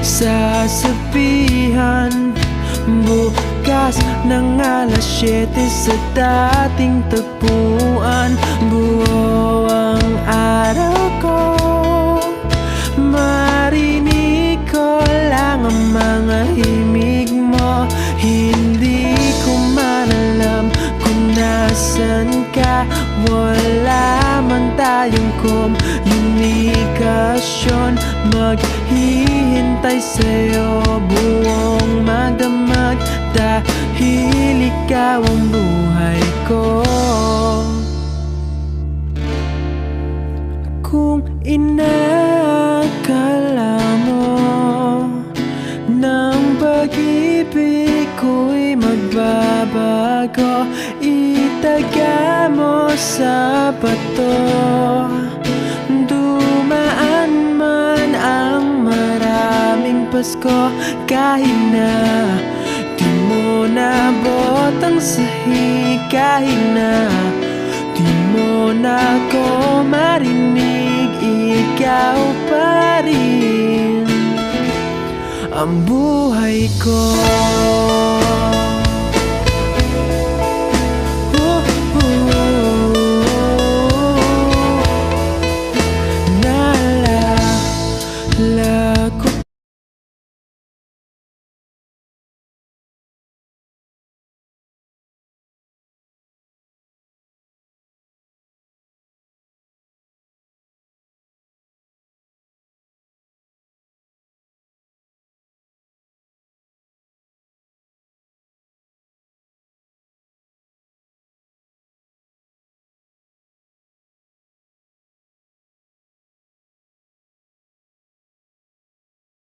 sasabihan. Bukas ng alas 7 sa dating tagpuan. Buo ang araw ko, marinig ko lang ang mga himig mo. Hindi ko man alam kung nasan ka. Wala man tayong komunikasyon. Maghihintay sa'yo buong magdamag, dahil ikaw ang buhay ko. Kung inakala mo ng pag-ibig ko'y magbabago, itaga mo sa bato. Dumaan man ang maraming Pasko, kahit na di mo nabot ang sahig, kahit na di mo na ako marinig, ikaw pa rin ang buhay ko.